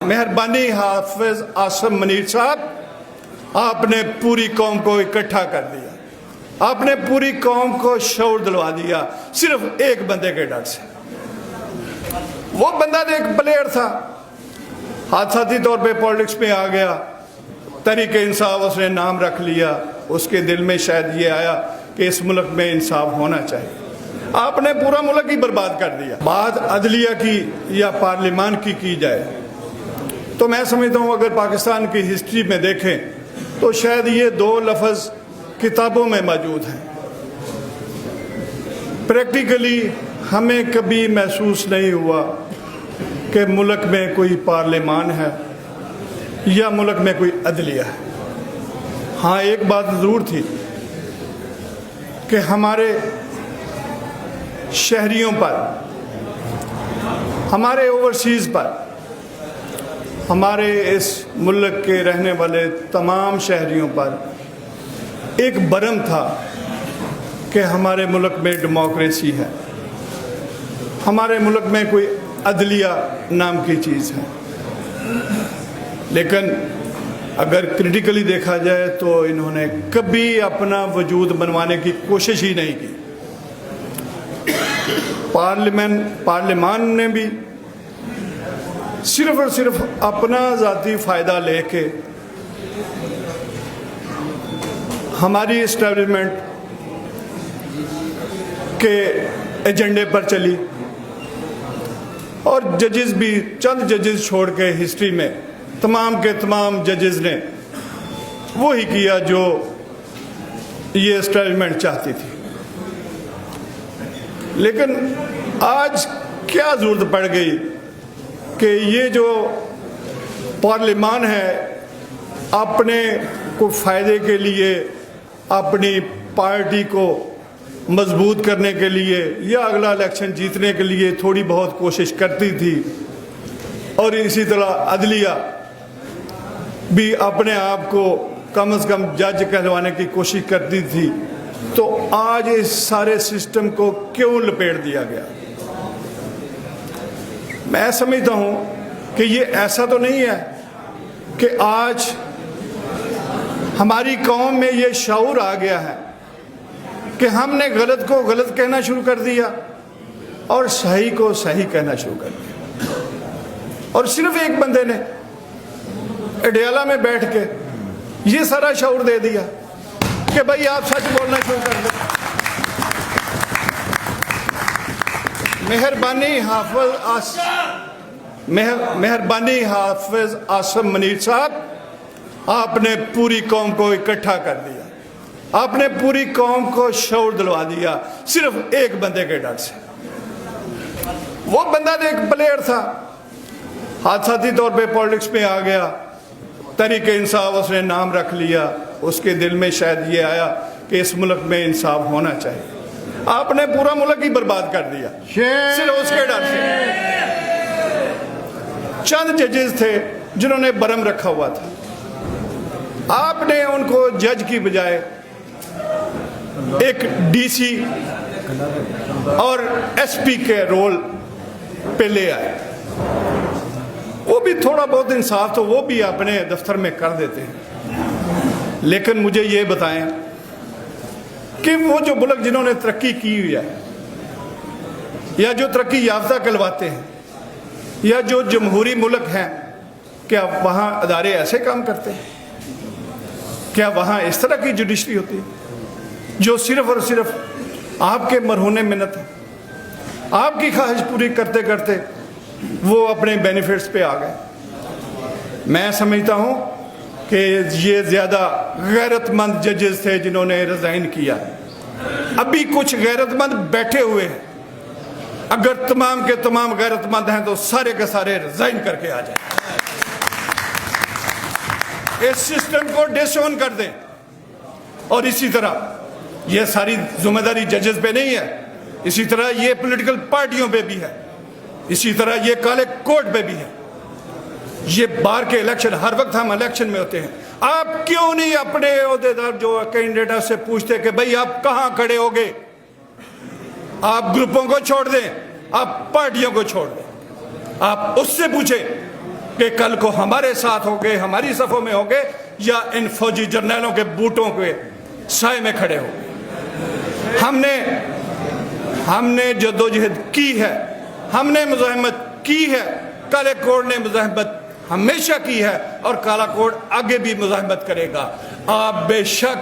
मेहरबानी हाफिज आसिम मुनीर साहब, आपने पूरी कौम को इकट्ठा कर दिया, आपने पूरी कौम को शऊर दिलवा दिया सिर्फ एक बंदे के डर से। वो बंदा एक प्लेयर था, हादसाती तौर पे पॉलिटिक्स में आ गया, तहरीक इंसाफ उसने नाम रख लिया, उसके दिल में शायद ये आया कि इस मुल्क में इंसाफ होना चाहिए। आपने पूरा मुल्क ही बर्बाद कर दिया। बात अदलिया की या पार्लियामान की जाए तो मैं समझता हूँ अगर पाकिस्तान की हिस्ट्री में देखें तो शायद ये दो लफ्ज़ किताबों में मौजूद हैं। प्रैक्टिकली हमें कभी महसूस नहीं हुआ कि मुल्क में कोई पार्लियामान है या मुल्क में कोई अदलिया है। हाँ, एक बात ज़रूर थी कि हमारे शहरियों पर, हमारे ओवरसीज़ पर, हमारे इस मुल्क के रहने वाले तमाम शहरियों पर एक भरम था कि हमारे मुल्क में डेमोक्रेसी है, हमारे मुल्क में कोई अदलिया नाम की चीज़ है। लेकिन अगर क्रिटिकली देखा जाए तो इन्होंने कभी अपना वजूद बनवाने की कोशिश ही नहीं की। पार्लियामान ने भी सिर्फ और सिर्फ अपना ज़ाती फ़ायदा लेके हमारी एस्टैब्लिशमेंट के एजेंडे पर चली, और जजेस भी चंद जजेस छोड़ के हिस्ट्री में तमाम के तमाम जजेस ने वो ही किया जो ये एस्टैब्लिशमेंट चाहती थी। लेकिन आज क्या ज़रूरत पड़ गई कि ये जो पार्लियामान है अपने को फ़ायदे के लिए, अपनी पार्टी को मजबूत करने के लिए या अगला इलेक्शन जीतने के लिए थोड़ी बहुत कोशिश करती थी, और इसी तरह अदलिया भी अपने आप को कम से कम जज कहलवाने की कोशिश करती थी। तो आज इस सारे सिस्टम को क्यों लपेट दिया गया? मैं समझता हूँ कि ये ऐसा तो नहीं है कि आज हमारी कौम में ये शऊर आ गया है कि हमने गलत को गलत कहना शुरू कर दिया और सही को सही कहना शुरू कर दिया, और सिर्फ एक बंदे ने अडियाला में बैठ के ये सारा शऊर दे दिया कि भाई आप सच बोलना शुरू कर दो। मेहरबानी हाफिज आसिम मुनीर साहब, आपने पूरी कौम को इकट्ठा कर दिया, आपने पूरी कौम को शऊर दिलवा दिया सिर्फ एक बंदे के डर से। वो बंदा एक प्लेयर था, हादसाती तौर पे पॉलिटिक्स में आ गया, तहरीक इंसाफ उसने नाम रख लिया, उसके दिल में शायद ये आया कि इस मुल्क में इंसाफ होना चाहिए। आपने पूरा मुल्क ही बर्बाद कर दिया सिर्फ उसके डर से। चंद जजेस थे जिन्होंने भरम रखा हुआ था, आपने उनको जज की बजाय एक डीसी और एसपी के रोल पे ले आए। वो भी थोड़ा बहुत इंसाफ तो वो भी अपने दफ्तर में कर देते हैं। लेकिन मुझे ये बताएं कि वो जो मुल्क जिन्होंने तरक्की की हुई है या जो तरक्की याफ्ता कहलवाते हैं या जो जमहूरी मुल्क हैं, क्या वहाँ अदारे ऐसे काम करते हैं? क्या वहाँ इस तरह की जुडिशरी होती है जो सिर्फ और सिर्फ आपके मरहूने मिन्नत है, आपकी ख्वाहिश पूरी करते करते वो अपने बेनिफिट्स पे आ गए? मैं समझता हूँ कि ये ज़्यादा गैरतमंद जजेस थे जिन्होंने रिज़ाइन किया। अभी कुछ गैरतमंद बैठे हुए हैं, अगर तमाम के तमाम गैरतमंद हैं तो सारे के सारे रिज़ाइन करके आ जाए, इस सिस्टम को डिसओन कर दें। और इसी तरह ये सारी जिम्मेदारी जजेस पे नहीं है, इसी तरह ये पॉलिटिकल पार्टियों पे भी है, इसी तरह ये काले कोर्ट पे भी है। ये बार के इलेक्शन, हर वक्त हम इलेक्शन में होते हैं, आप क्यों नहीं अपने ओहदेदार जो कैंडिडेट से पूछते कि भाई आप कहां खड़े होगे? आप ग्रुपों को छोड़ दें, आप पार्टियों को छोड़ दें, आप उससे पूछें کہ کل کو ہمارے ساتھ ہوگے، ہماری صفوں میں ہوگے، یا ان فوجی جرنیلوں کے بوٹوں کے سائے میں کھڑے ہوگے۔ ہم نے جدوجہد کی ہے، ہم نے مزاحمت کی ہے، کالے کوڑ نے مزاحمت ہمیشہ کی ہے، اور کالا کوڑ آگے بھی مزاحمت کرے گا۔ آپ بے شک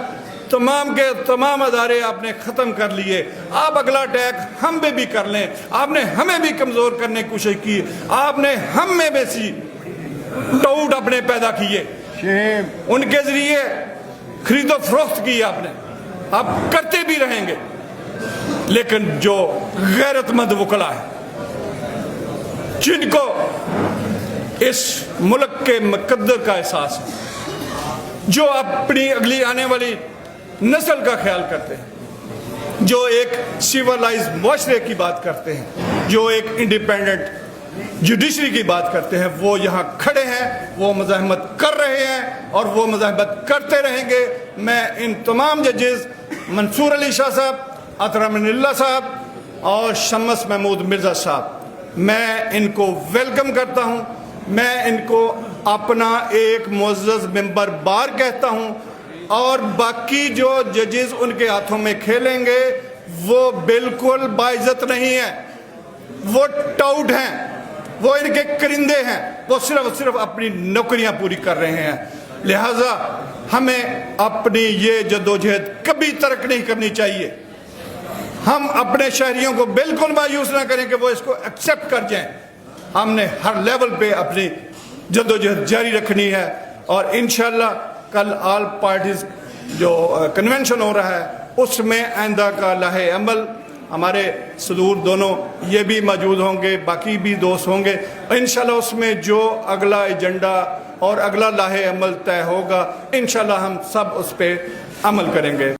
تمام کے تمام ادارے آپ نے ختم کر لیے، آپ اگلا اٹیک ہم پہ بھی کر لیں، آپ نے ہمیں بھی کمزور کرنے کی کوشش کی، آپ نے ہم میں بیسی ٹوٹ اپنے پیدا کیے، ان کے ذریعے خرید و فروخت کی آپ نے، آپ کرتے بھی رہیں گے۔ لیکن جو غیرت مند وکلا ہے، جن کو اس ملک کے مقدر کا احساس ہے، جو اپنی اگلی آنے والی نسل کا خیال کرتے ہیں، جو ایک سیولائز معاشرے کی بات کرتے ہیں، جو ایک انڈیپینڈنٹ جوڈیشری کی بات کرتے ہیں، وہ یہاں کھڑے ہیں، وہ مزاحمت کر رہے ہیں اور وہ مزاحمت کرتے رہیں گے۔ میں ان تمام ججز منصور علی شاہ صاحب، عطر امین اللہ صاحب اور شمس محمود مرزا صاحب، میں ان کو ویلکم کرتا ہوں، میں ان کو اپنا ایک معزز ممبر بار کہتا ہوں، اور باقی جو ججز ان کے ہاتھوں میں کھیلیں گے وہ بالکل باعزت نہیں ہیں، وہ ٹاؤٹ ہیں، وہ ان کے کرندے ہیں، وہ صرف اپنی نوکریاں پوری کر رہے ہیں۔ لہٰذا ہمیں اپنی یہ جدوجہد کبھی ترک نہیں کرنی چاہیے۔ ہم اپنے شہریوں کو بالکل مایوس نہ کریں کہ وہ اس کو ایکسیپٹ کر جائیں۔ ہم نے ہر لیول پہ اپنی جدوجہد جاری رکھنی ہے، اور انشاءاللہ کل آل پارٹیز جو کنونشن ہو رہا ہے اس میں آئندہ کا لائحہ عمل، ہمارے صدور دونوں یہ بھی موجود ہوں گے، باقی بھی دوست ہوں گے، انشاءاللہ اس میں جو اگلا ایجنڈا اور اگلا لائحہ عمل طے ہوگا انشاءاللہ ہم سب اس پہ عمل کریں گے۔